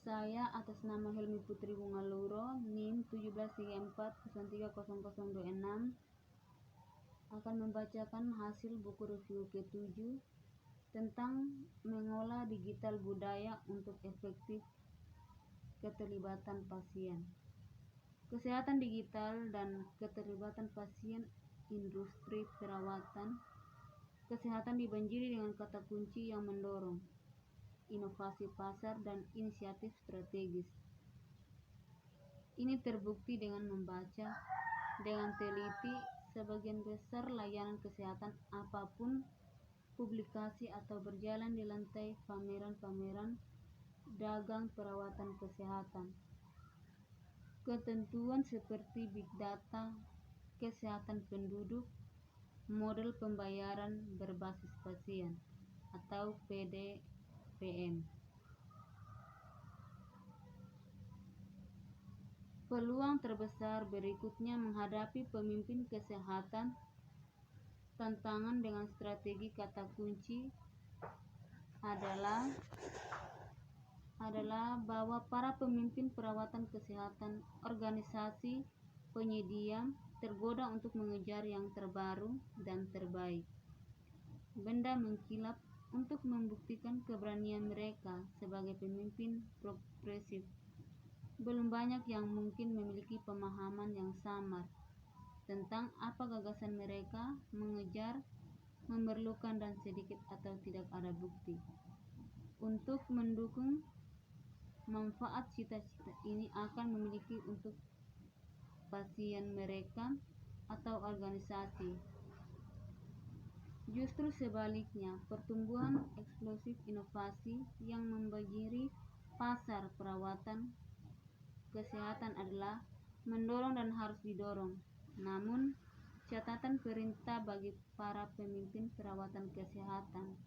Saya atas nama Helmi Putri Bungaluro, NIM 1734030026 akan membacakan hasil buku review ke-7 tentang mengolah digital budaya untuk efektif keterlibatan pasien. Kesehatan digital dan keterlibatan pasien industri perawatan kesehatan dibanjiri dengan kata kunci yang mendorong inovasi pasar dan inisiatif strategis. Ini terbukti dengan membaca dengan teliti sebagian besar layanan kesehatan apapun, publikasi atau berjalan di lantai pameran-pameran dagang perawatan kesehatan. Ketentuan seperti big data, kesehatan penduduk, model pembayaran berbasis pasien atau PDPM. Peluang terbesar berikutnya menghadapi pemimpin kesehatan. Tantangan dengan strategi kata kunci adalah bahwa para pemimpin perawatan kesehatan organisasi penyedia tergoda untuk mengejar yang terbaru dan terbaik. Benda mengkilap untuk membuktikan keberanian mereka sebagai pemimpin progresif. Belum banyak yang mungkin memiliki pemahaman yang samar tentang apa gagasan mereka mengejar, memerlukan dan sedikit atau tidak ada bukti untuk mendukung manfaat cita-cita ini akan memiliki untuk pasien mereka atau organisasi. Justru sebaliknya, pertumbuhan eksplosif inovasi yang membanjiri pasar perawatan kesehatan adalah mendorong dan harus didorong. Namun, catatan perintah bagi para pemimpin perawatan kesehatan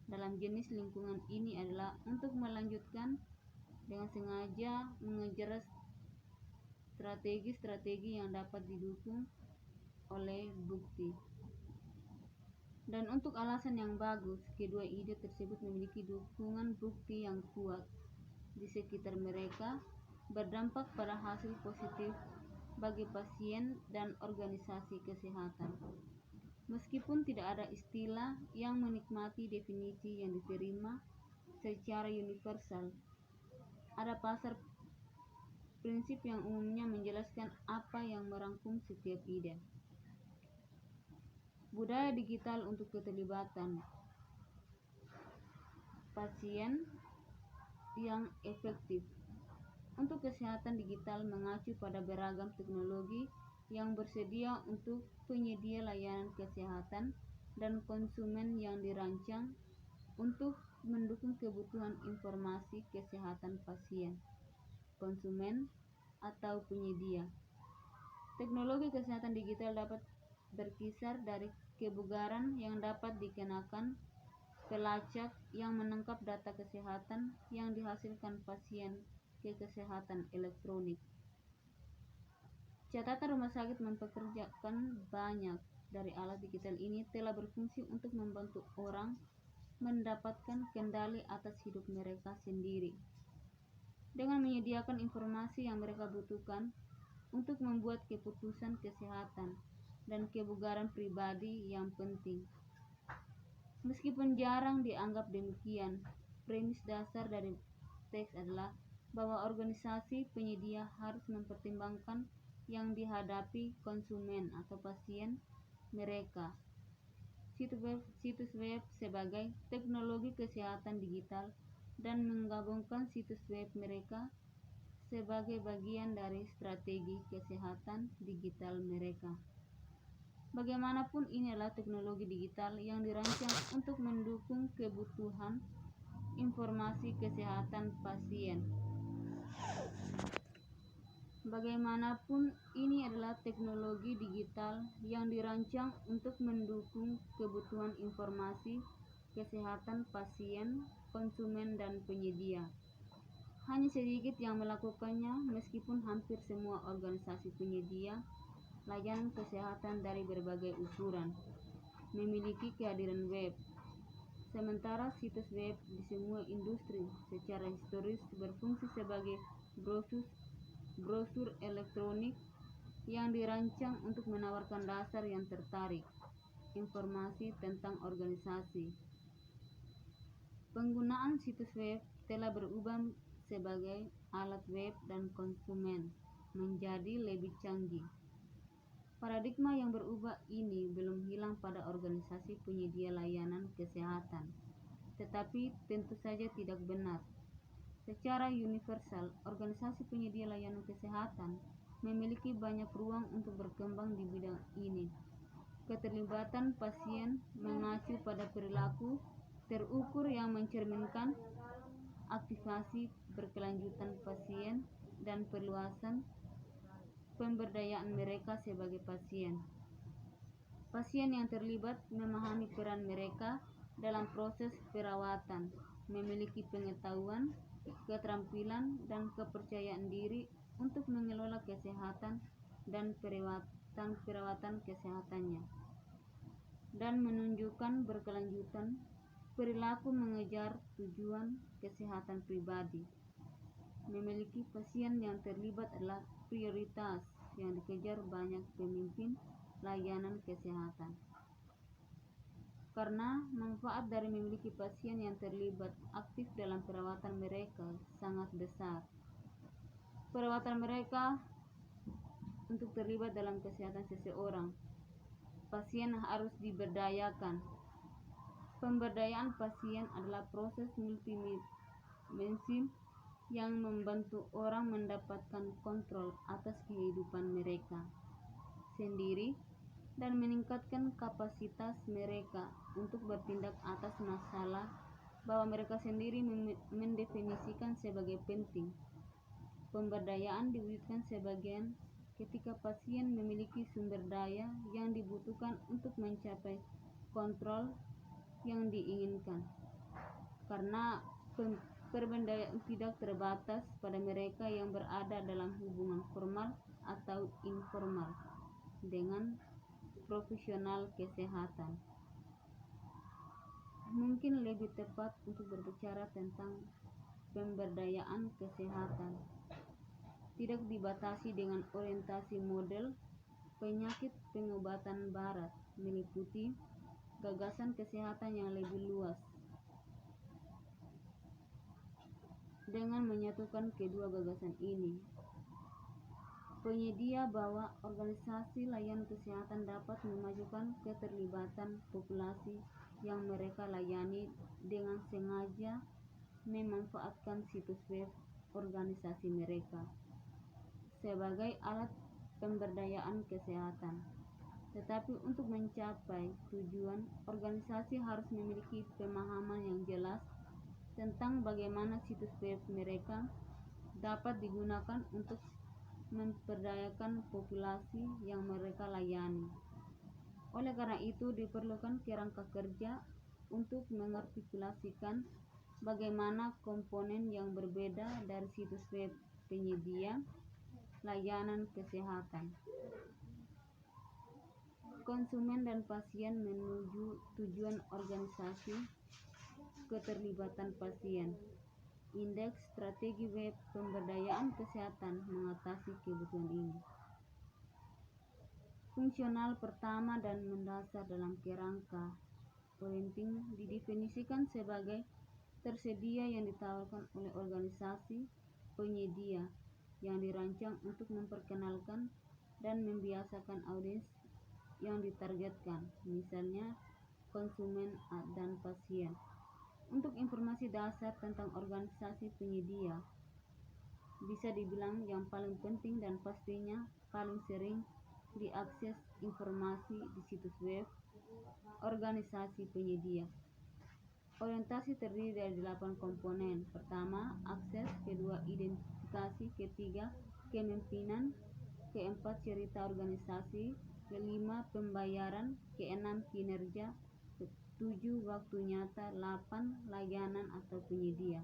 dalam jenis lingkungan ini adalah untuk melanjutkan dengan sengaja mengejar strategi-strategi yang dapat didukung oleh bukti. Dan untuk alasan yang bagus, kedua ide tersebut memiliki dukungan bukti yang kuat di sekitar mereka, berdampak pada hasil positif bagi pasien dan organisasi kesehatan. Meskipun tidak ada istilah yang menikmati definisi yang diterima secara universal, ada pasar prinsip yang umumnya menjelaskan apa yang merangkum setiap ide. Budaya digital untuk keterlibatan pasien yang efektif. Untuk kesehatan digital mengacu pada beragam teknologi yang bersedia untuk penyedia layanan kesehatan dan konsumen yang dirancang untuk mendukung kebutuhan informasi kesehatan pasien, konsumen, atau penyedia. Teknologi kesehatan digital dapat berkisar dari kebugaran yang dapat dikenakan pelacak yang menangkap data kesehatan yang dihasilkan pasien ke kesehatan elektronik. Catatan rumah sakit mempekerjakan banyak dari alat digital ini telah berfungsi untuk membantu orang mendapatkan kendali atas hidup mereka sendiri dengan menyediakan informasi yang mereka butuhkan untuk membuat keputusan kesehatan dan kebugaran pribadi yang penting. Meskipun jarang dianggap demikian, premis dasar dari teks adalah bahwa organisasi penyedia harus mempertimbangkan yang dihadapi konsumen atau pasien mereka. Situs web sebagai teknologi kesehatan digital dan menggabungkan situs web mereka sebagai bagian dari strategi kesehatan digital mereka. Bagaimanapun, ini adalah teknologi digital yang dirancang untuk mendukung kebutuhan informasi kesehatan pasien. Bagaimanapun, ini adalah teknologi digital yang dirancang untuk mendukung kebutuhan informasi kesehatan pasien, konsumen, dan penyedia. Hanya sedikit yang melakukannya, meskipun hampir semua organisasi penyedia layanan kesehatan dari berbagai ukuran memiliki kehadiran web. Sementara situs web di semua industri secara historis berfungsi sebagai brosur elektronik yang dirancang untuk menawarkan dasar yang tertarik, informasi tentang organisasi. Penggunaan situs web telah berubah sebagai alat web dan konsumen menjadi lebih canggih. Paradigma yang berubah ini belum hilang pada organisasi penyedia layanan kesehatan, tetapi tentu saja tidak benar. Secara universal, organisasi penyedia layanan kesehatan memiliki banyak ruang untuk berkembang di bidang ini. Keterlibatan pasien mengacu pada perilaku terukur yang mencerminkan aktivasi berkelanjutan pasien dan perluasan pemberdayaan mereka sebagai pasien. Pasien yang terlibat memahami peran mereka dalam proses perawatan, memiliki pengetahuan, keterampilan, dan kepercayaan diri untuk mengelola kesehatan dan perawatan kesehatannya, dan menunjukkan berkelanjutan perilaku mengejar tujuan kesehatan pribadi. Memiliki pasien yang terlibat adalah prioritas yang dikejar banyak pemimpin layanan kesehatan. Karena manfaat dari memiliki pasien yang terlibat aktif dalam perawatan mereka sangat besar. Perawatan mereka untuk terlibat dalam kesehatan seseorang. Pasien harus diberdayakan. Pemberdayaan pasien adalah proses multidimensi yang membantu orang mendapatkan kontrol atas kehidupan mereka sendiri dan meningkatkan kapasitas mereka untuk bertindak atas masalah bahwa mereka sendiri mendefinisikan sebagai penting. Pemberdayaan diwujudkan sebagian ketika pasien memiliki sumber daya yang dibutuhkan untuk mencapai kontrol yang diinginkan. Karena pemberdayaan tidak terbatas pada mereka yang berada dalam hubungan formal atau informal dengan profesional kesehatan. Mungkin lebih tepat untuk berbicara tentang pemberdayaan kesehatan tidak dibatasi dengan orientasi model penyakit pengobatan barat, meliputi gagasan kesehatan yang lebih luas. Dengan menyatukan kedua gagasan ini, penyedia bahwa organisasi layanan kesehatan dapat memajukan keterlibatan populasi yang mereka layani dengan sengaja memanfaatkan situs web organisasi mereka sebagai alat pemberdayaan kesehatan. Tetapi untuk mencapai tujuan, organisasi harus memiliki pemahaman yang jelas tentang bagaimana situs web mereka dapat digunakan untuk memperdayakan populasi yang mereka layani. Oleh karena itu, diperlukan kerangka kerja untuk mengartikulasikan bagaimana komponen yang berbeda dari situs web penyedia layanan kesehatan, konsumen dan pasien menuju tujuan organisasi. Keterlibatan pasien. Indeks strategi web pemberdayaan kesehatan mengatasi kebutuhan ini. Fungsional pertama dan mendasar dalam kerangka orienting didefinisikan sebagai tersedia yang ditawarkan oleh organisasi penyedia yang dirancang untuk memperkenalkan dan membiasakan audiens yang ditargetkan, misalnya konsumen dan pasien. Untuk informasi dasar tentang organisasi penyedia, bisa dibilang yang paling penting dan pastinya paling sering diakses informasi di situs web organisasi penyedia. Orientasi terdiri dari 8 komponen. Pertama, akses. Kedua, identifikasi. Ketiga, kepemimpinan. Keempat, cerita organisasi. Kelima, pembayaran. Keenam, kinerja. 7, waktu nyata. 8, layanan atau penyedia.